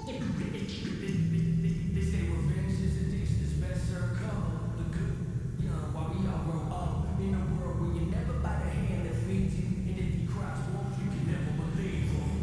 They say revenge is a dish that's best served cold. The good young, while we all grow up in a world where you never buy the hand that feeds you, and if he cries wolf, you can never believe him.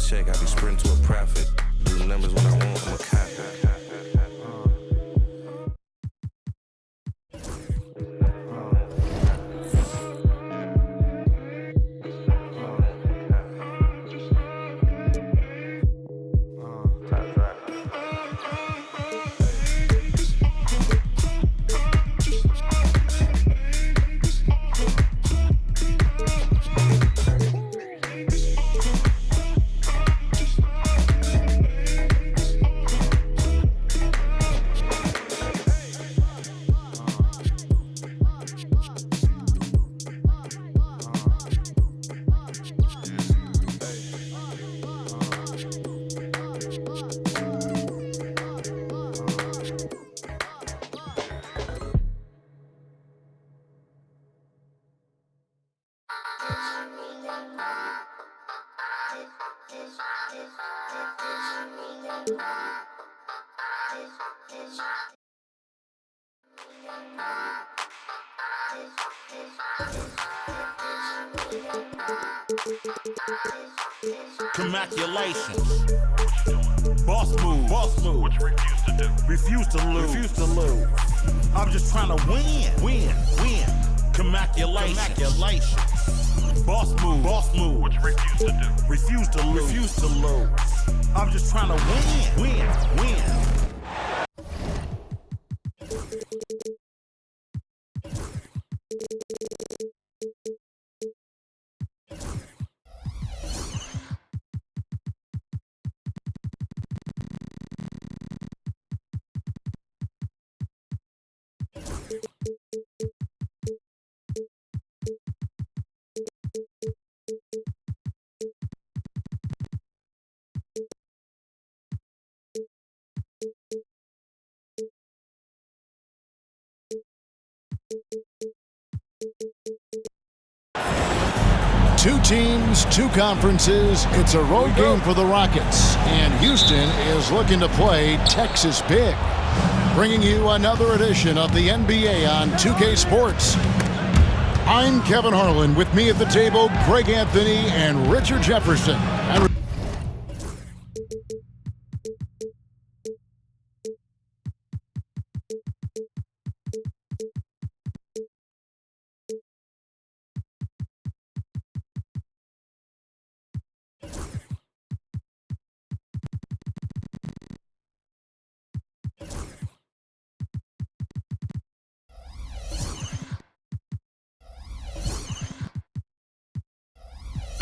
check, I be sprinting to a profit. Do numbers when I want, I'm a cop. Congratulations. Boss move. What you refuse to do. Refuse to lose. I'm just trying to win. Congratulations. Boss move. What you refuse to do. Refuse to lose. I'm just trying to win. Two teams, two conferences. It's a road game for the Rockets, and Houston is looking to play Texas big. Bringing you another edition of the NBA on 2K Sports. I'm Kevin Harlan. With me at the table, Greg Anthony and Richard Jefferson.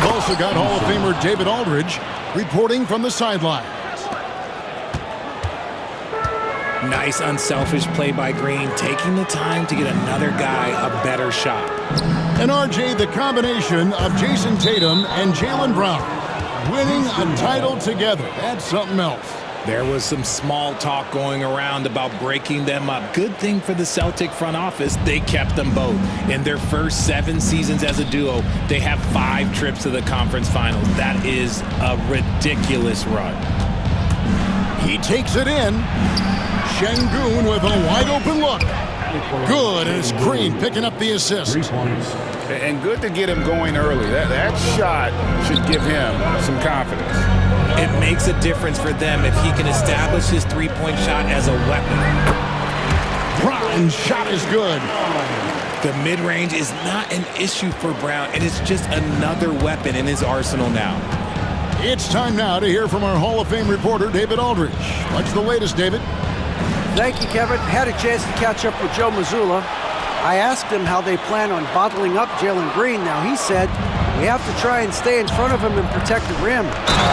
Also got Hall of Famer David Aldridge reporting from the sideline. Nice unselfish play by Green, taking the time to get another guy a better shot. And RJ, the combination of Jason Tatum and Jaylen Brown winning a title together. That's something else. There was some small talk going around about breaking them up. Good thing for the Celtic front office, they kept them both. In their first 7 seasons as a duo, they have 5 trips to the conference finals. That is a ridiculous run. He takes it in. Şengün with a wide open look. Good, and it's Green picking up the assist. And good to get him going early. That shot should give him some confidence. It makes a difference for them if he can establish his three-point shot as a weapon. Brown's shot is good. The mid-range is not an issue for Brown, and it's just another weapon in his arsenal now. It's time now to hear from our Hall of Fame reporter, David Aldridge. What's the latest, David? Thank you, Kevin. Had a chance to catch up with Joe Mazzulla. I asked him how they plan on bottling up Jalen Green. Now, he said, we have to try and stay in front of him and protect the rim.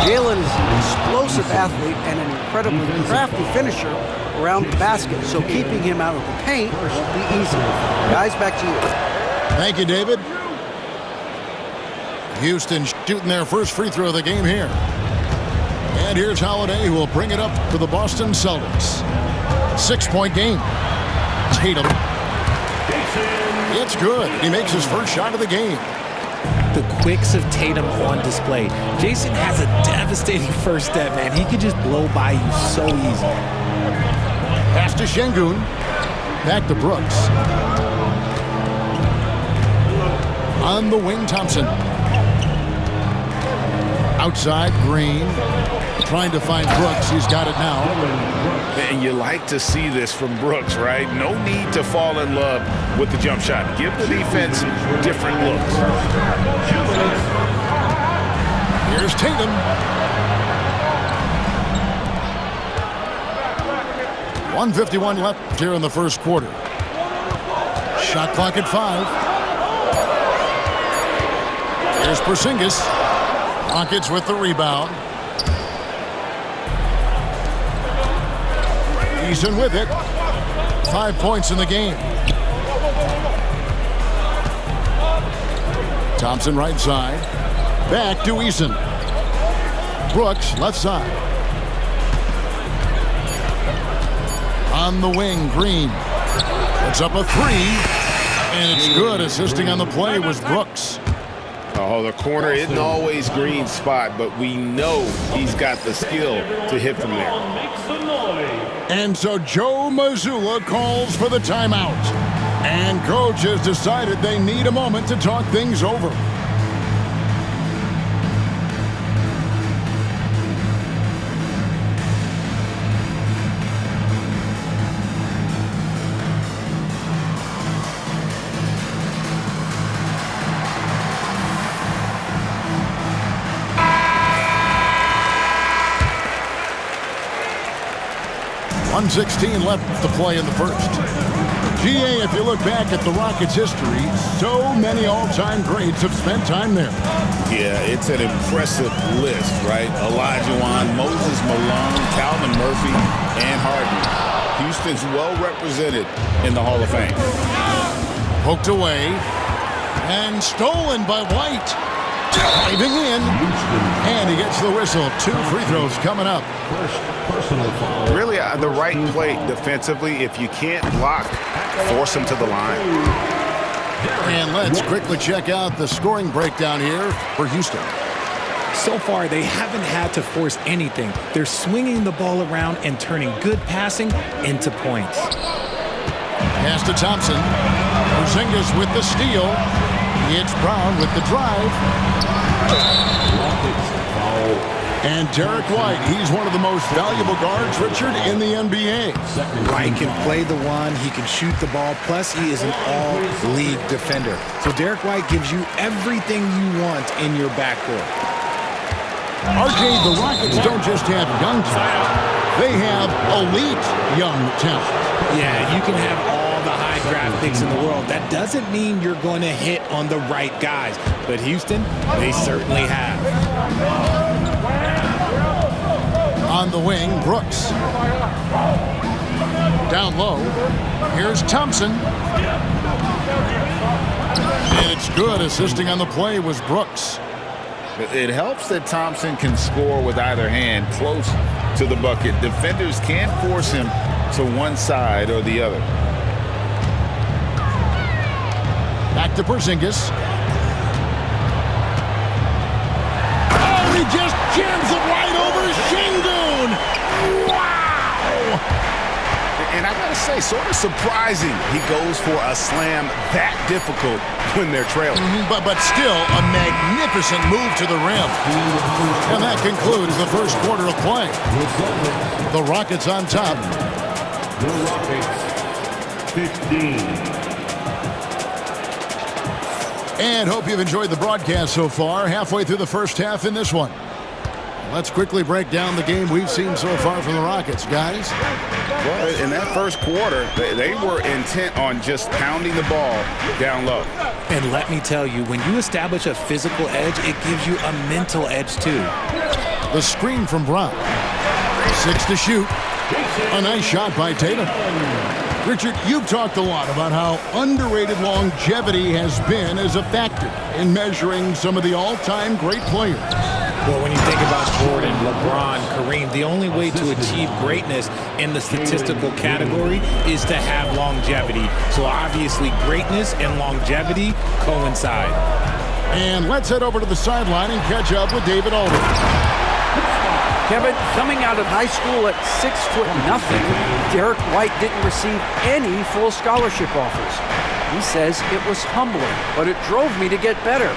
Jalen is an explosive athlete and an incredibly crafty finisher around the basket, so keeping him out of the paint won't be easy. Guys, back to you. Thank you, David. Houston shooting their first free throw of the game here. And here's Holiday, who will bring it up for the Boston Celtics. 6-point game. Tatum. It's good. He makes his first shot of the game. The quicks of Tatum on display. Jason has a devastating first step, man. He could just blow by you so easy. Pass to Şengün. Back to Brooks. On the wing, Thompson. Outside, Green trying to find Brooks. He's got it now. And you like to see this from Brooks, right? No need to fall in love with the jump shot. Give the defense different looks. Here's Tatum. 1:51 left here in the first quarter. Shot clock at 5. Here's Porzingis. Rockets with the rebound. Eason with it. 5 points in the game. Thompson right side. Back to Eason. Brooks left side. On the wing, Green. It's up a 3. And it's good. Assisting on the play was Brooks. Oh, the corner isn't always Green's spot, but we know he's got the skill to hit from there. And so Joe Mazzulla calls for the timeout. And coach has decided they need a moment to talk things over. .16 left to play in the first. GA, if you look back at the Rockets' history, so many all-time greats have spent time there. Yeah, it's an impressive list, right? Olajuwon, Moses Malone, Calvin Murphy, and Harden. Houston's well represented in the Hall of Fame. Poked away and stolen by White. Diving in, and he gets the whistle. 2 free throws coming up. Really, the right play defensively. If you can't block, force him to the line. And let's quickly check out the scoring breakdown here for Houston. So far, they haven't had to force anything. They're swinging the ball around and turning good passing into points. Pass to Thompson. Porzingis with the steal. It's Brown with the drive. And Derek White, he's one of the most valuable guards, Richard, in the NBA. White can play the one, he can shoot the ball, plus he is an all-league defender. So Derek White gives you everything you want in your backcourt. RJ, the Rockets don't just have young talent, they have elite young talent. Yeah, you can have all the high draft picks in the world. That doesn't mean you're going to hit on the right guys. But Houston, they certainly have. On the wing, Brooks. Down low. Here's Thompson. And it's good. Assisting on the play was Brooks. It helps that Thompson can score with either hand close to the bucket. Defenders can't force him to one side or the other. Back to Porzingis. Oh, he just jams it right over Şengün. Wow! And I gotta say, sort of surprising he goes for a slam that difficult when they're trailing. But still a magnificent move to the rim. And that concludes the first quarter of play. The Rockets on top. The Rockets, 15. And hope you've enjoyed the broadcast so far. Halfway through the first half in this one. Let's quickly break down the game we've seen so far from the Rockets, guys. Well, in that first quarter, they were intent on just pounding the ball down low. And let me tell you, when you establish a physical edge, it gives you a mental edge too. The screen from Brown. 6 to shoot. A nice shot by Tatum. Richard, you've talked a lot about how underrated longevity has been as a factor in measuring some of the all-time great players. Well, when you think about Jordan, LeBron, Kareem, the only way to achieve greatness in the statistical category is to have longevity. So obviously greatness and longevity coincide. And let's head over to the sideline and catch up with David Aldridge. Kevin, coming out of high school at 6'0", Derek White didn't receive any full scholarship offers. He says it was humbling, but it drove me to get better.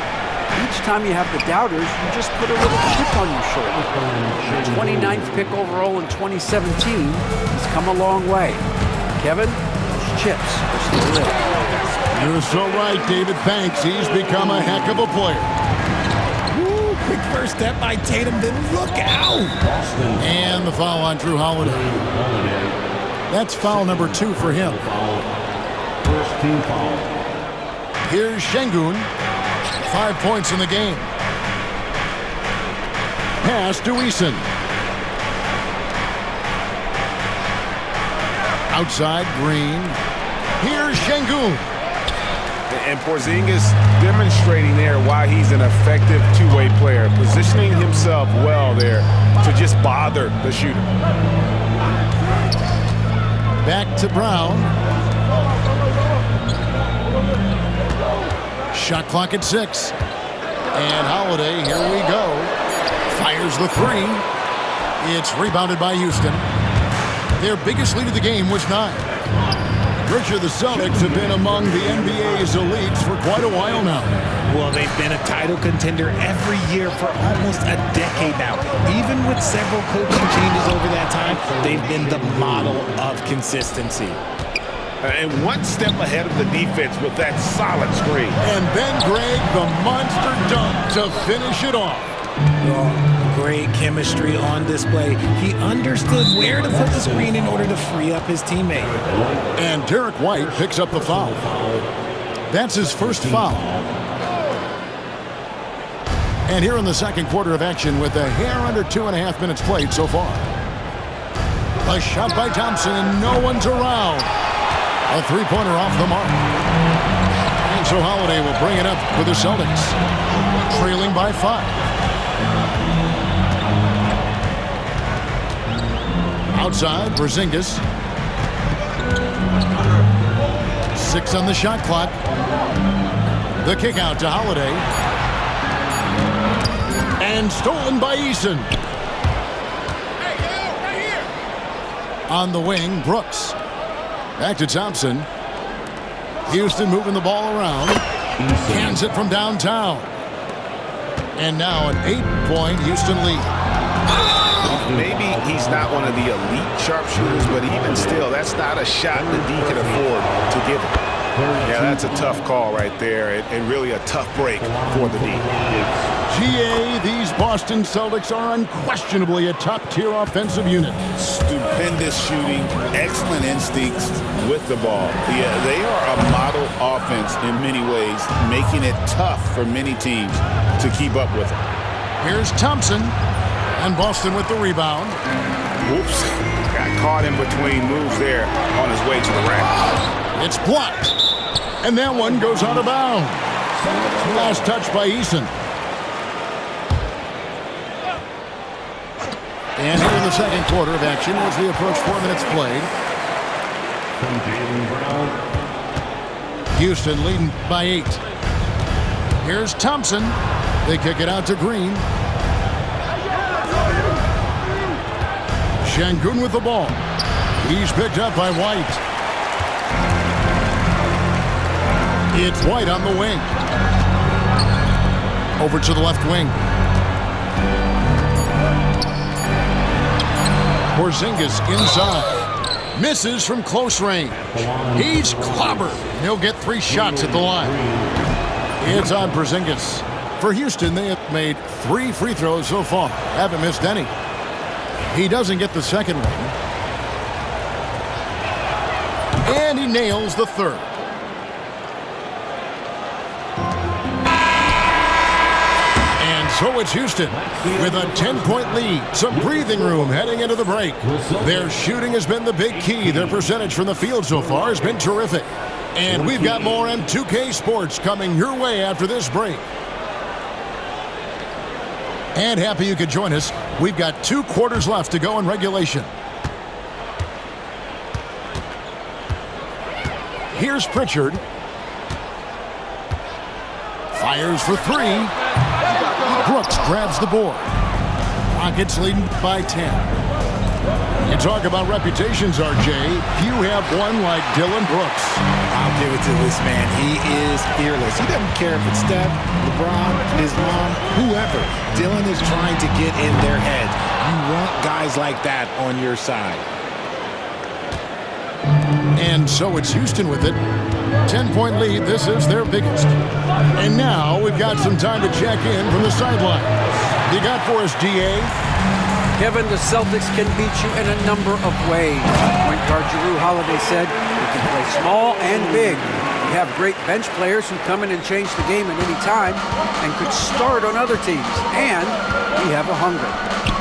Each time you have the doubters, you just put a little chip on your shoulder. 29th pick overall in 2017, he's come a long way. Kevin, those chips are still there. You're so right, David Banks. He's become a heck of a player. Woo, quick first step by Tatum, then look out! And the foul on Drew Holiday. That's foul number 2 for him. First team foul. Here's Şengün. 5 points in the game. Pass to Eason. Outside, Green. Here's Şengün. And Porzingis demonstrating there why he's an effective two-way player, positioning himself well there to just bother the shooter. Back to Brown. Shot clock at 6. And Holiday, here we go. Fires the 3. It's rebounded by Houston. Their biggest lead of the game was 9. Richard, the Celtics have been among the NBA's elites for quite a while now. Well, they've been a title contender every year for almost a decade now. Even with several coaching changes over that time, they've been the model of consistency. And one step ahead of the defense with that solid screen. And then Greg, the monster dunk to finish it off. Oh, great chemistry on display. He understood where to put the screen in order to free up his teammate. And Derek White picks up the foul. That's his first foul. And here in the second quarter of action with a hair under 2.5 minutes played so far. A shot by Thompson, no one's around. A three-pointer off the mark. And so Holiday will bring it up for the Celtics. Trailing by 5. Outside, Porzingis. 6 on the shot clock. The kick out to Holiday. And stolen by Eason. On the wing, Brooks. Back to Thompson. Houston moving the ball around. Hands it from downtown. And now an 8-point Houston lead. Maybe he's not one of the elite sharpshooters, but even still, that's not a shot the D can afford to give him. Yeah, that's a tough call right there, and really a tough break for the D. GA, these Boston Celtics are unquestionably a top-tier offensive unit. Stupendous shooting, excellent instincts with the ball. Yeah, they are a model offense in many ways, making it tough for many teams to keep up with them. Here's Thompson, and Boston with the rebound. Whoops, got caught in between moves there on his way to the rack. It's blocked, and that one goes out of bounds. Last touch by Eason. And here in the second quarter of action as we approach 4 minutes played. From Jaylen Brown. Houston leading by 8. Here's Thompson. They kick it out to Green. Şengün with the ball. He's picked up by White. It's White on the wing. Over to the left wing. Porzingis inside. Misses from close range. He's clobbered. He'll get 3 shots at the line. It's on Porzingis. For Houston, they have made 3 free throws so far. Haven't missed any. He doesn't get the second one. And he nails the third. And so it's Houston with a 10-point lead. Some breathing room heading into the break. Their shooting has been the big key. Their percentage from the field so far has been terrific. And we've got more M2K Sports coming your way after this break. And happy you could join us. We've got 2 quarters left to go in regulation. Here's Pritchard. Fires for 3. Brooks grabs the board. Rockets leading by 10. You talk about reputations, RJ. Few have one like Dylan Brooks. give it to this man. He is fearless. He doesn't care if it's Steph, LeBron, his mom, whoever. Dylan is trying to get in their head. You want guys like that on your side. And so it's Houston with it. 10-point lead. This is their biggest. And now we've got some time to check in from the sideline. You got for us, DA? Kevin, the Celtics can beat you in a number of ways. Point guard Jrue Holiday said, "We can play small and big. We have great bench players who come in and change the game at any time and could start on other teams. And we have a hunger."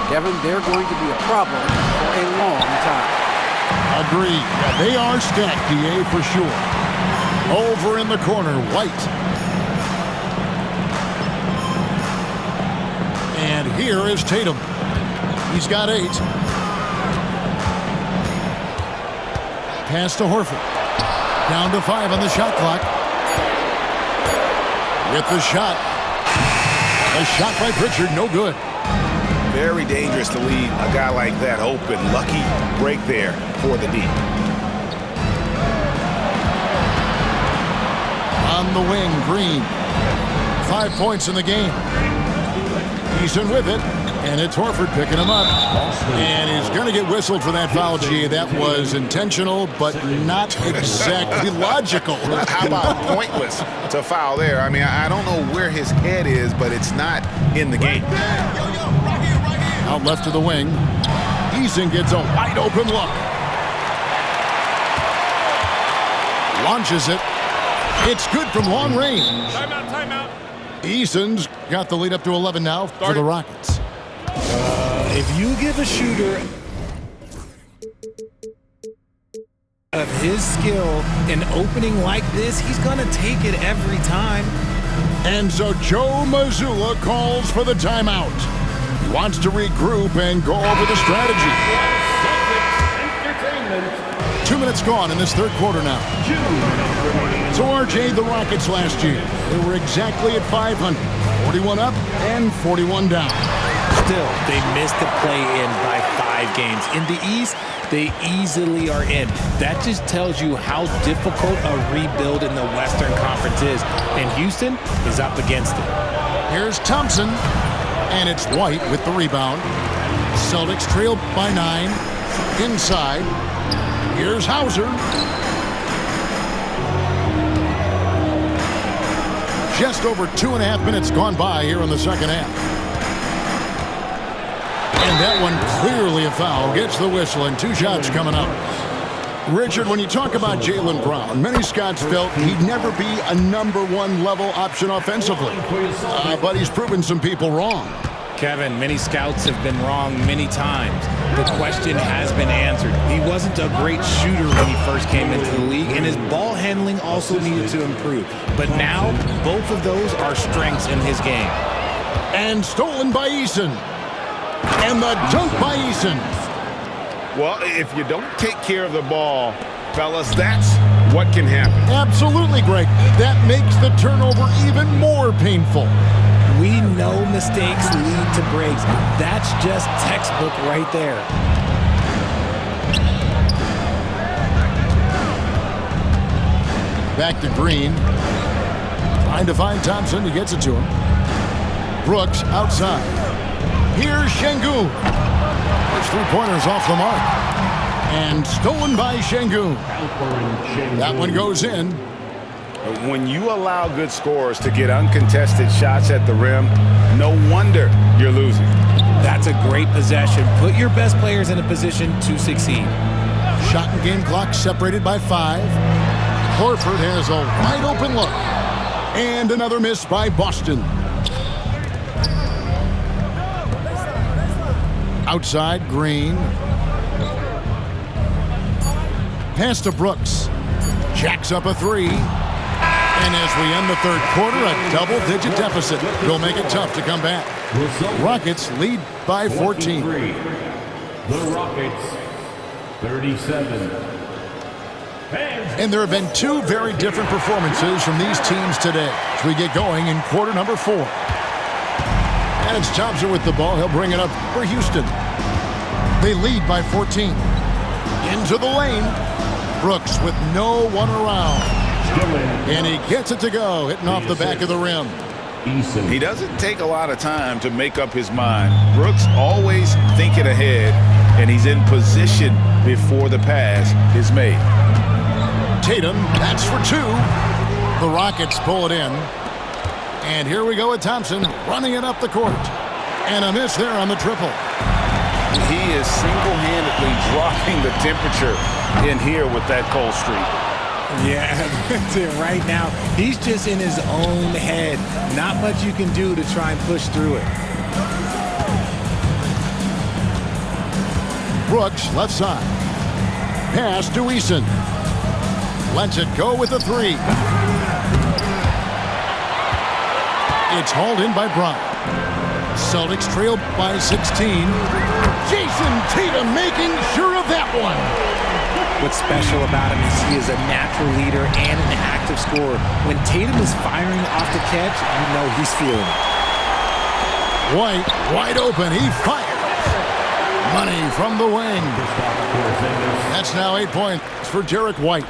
Kevin, they're going to be a problem for a long time. Agreed. Yeah, they are stacked, DA, for sure. Over in the corner, White. And here is Tatum. He's got 8. Pass to Horford. Down to 5 on the shot clock. With the shot. A shot by Pritchard, no good. Very dangerous to leave a guy like that open. Lucky break there for the D. On the wing, Green. 5 points in the game. Eason with it, and it's Horford picking him up. And he's going to get whistled for that foul, G. That was intentional, but not exactly logical. How about pointless to foul there? I mean, I don't know where his head is, but it's not in the game. Out left to the wing. Eason gets a wide open look. Launches it. It's good from long range. Timeout. Eason's got the lead up to 11 now for the Rockets. If you give a shooter of his skill an opening like this, he's going to take it every time. And so Joe Mazzulla calls for the timeout. He wants to regroup and go over the strategy. 2 minutes gone in this third quarter now. So RJ, the Rockets last year, they were exactly at 500. 41 up and 41 down. Still, they missed the play-in by 5 games. In the East, they easily are in. That just tells you how difficult a rebuild in the Western Conference is. And Houston is up against it. Here's Thompson, and it's White with the rebound. Celtics trailed by 9. Inside. Here's Hauser. Just over 2.5 minutes gone by here in the second half. And that one clearly a foul. Gets the whistle and 2 shots coming up. Richard, when you talk about Jaylen Brown, many Scots felt he'd never be a #1 level option offensively. But he's proven some people wrong. Kevin, many scouts have been wrong many times. The question has been answered. He wasn't a great shooter when he first came into the league, and his ball handling also needed to improve. But now, both of those are strengths in his game. And stolen by Eason. And the dunk by Eason. Well, if you don't take care of the ball, fellas, that's what can happen. Absolutely, Greg. That makes the turnover even more painful. We know mistakes lead to breaks. That's just textbook right there. Back to Green. Trying to find Thompson. He gets it to him. Brooks outside. Here's Şengün. His 3-pointer's off the mark. And stolen by Şengün. That one goes in. When you allow good scorers to get uncontested shots at the rim, no wonder you're losing. That's a great possession. Put your best players in a position to succeed. Shot and game clock separated by 5. Horford has a wide open look. And another miss by Boston. Outside, Green. Pass to Brooks. Jacks up a 3. And as we end the third quarter, a double-digit deficit will make it tough to come back. Rockets lead by 14. The Rockets, 37. And there have been 2 very different performances from these teams today as we get going in quarter number 4. And it's Thompson with the ball. He'll bring it up for Houston. They lead by 14. Into the lane. Brooks with no one around. And he gets it to go, hitting off the back of the rim. He doesn't take a lot of time to make up his mind. Brooks always thinking ahead, and he's in position before the pass is made. Tatum, that's for two. The Rockets pull it in. And here we go with Thompson running it up the court. And a miss there on the triple. He is single-handedly dropping the temperature in here with that cold streak. Yeah, right now, he's just in his own head. Not much you can do to try and push through it. Brooks, left side. Pass to Eason. Lets it go with the three. It's hauled in by Bryant. Celtics trail by 16. Jason Tatum making sure of that one. What's special about him is he is a natural leader and an active scorer. When Tatum is firing off the catch, you know he's feeling it. White, wide open, he fires. Money from the wing. That's now 8 points for Derek White.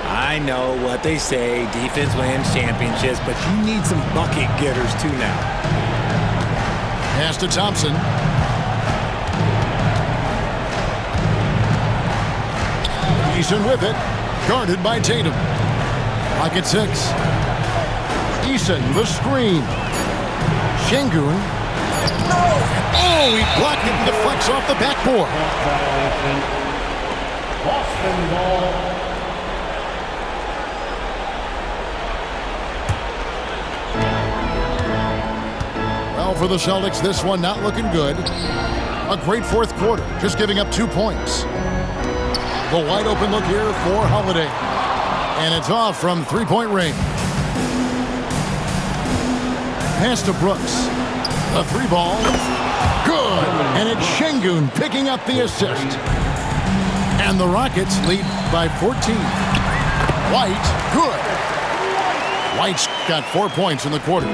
I know what they say, defense wins championships, but you need some bucket getters too now. Pass to Thompson. Eason with it, guarded by Tatum. Rocket 6. Eason, the screen. Şengün. Oh, he blocked it and deflects off the backboard. Boston ball. Well, for the Celtics, this one not looking good. A great fourth quarter, just giving up 2 points. The wide open look here for Holiday. And it's off from three-point range. Pass to Brooks. The three ball. Good. And it's Şengün picking up the assist. And the Rockets lead by 14. White, good. White's got 4 points in the quarter.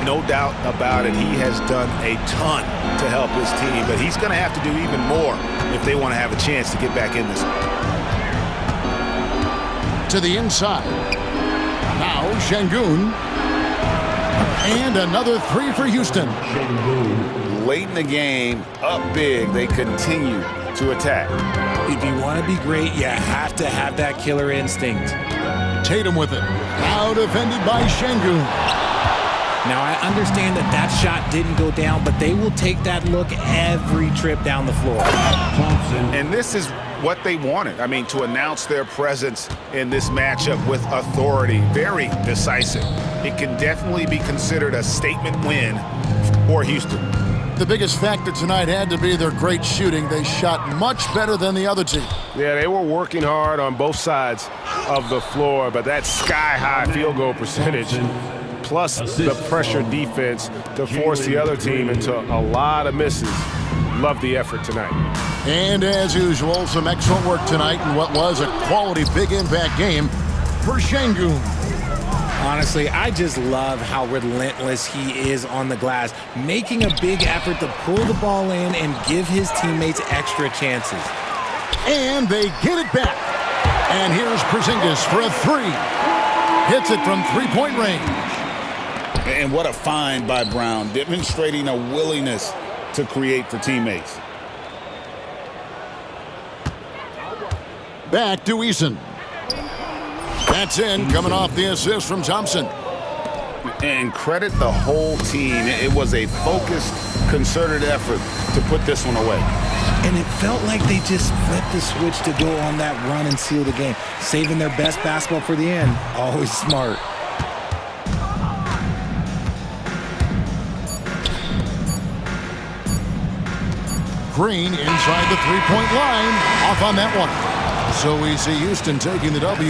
No doubt about it, he has done a ton to help his team, but he's going to have to do even more if they want to have a chance to get back in this. To the inside. Now Şengün. And another three for Houston. Late in the game, up big, they continue to attack. If you want to be great, you have to have that killer instinct. Tatum with it. Now defended by Şengün. Now, I understand that shot didn't go down, but they will take that look every trip down the floor. And this is what they wanted. I mean, to announce their presence in this matchup with authority. Very decisive. It can definitely be considered a statement win for Houston. The biggest factor tonight had to be their great shooting. They shot much better than the other team. Yeah, they were working hard on both sides of the floor, but that sky-high field goal percentage plus the pressure defense to force the other team into a lot of misses. Love the effort tonight. And as usual, some excellent work tonight in what was a quality big impact game for Şengün. Honestly, I just love how relentless he is on the glass, making a big effort to pull the ball in and give his teammates extra chances. And they get it back. And here's Porzingis for a three. Hits it from three-point range. And what a find by Brown, demonstrating a willingness to create for teammates. Back to Eason. That's in, coming off the assist from Thompson. And credit the whole team. It was a focused, concerted effort to put this one away. And it felt like they just flipped the switch to go on that run and seal the game. Saving their best basketball for the end. Always smart. Green inside the three-point line. Off on that one. So we see Houston taking the W.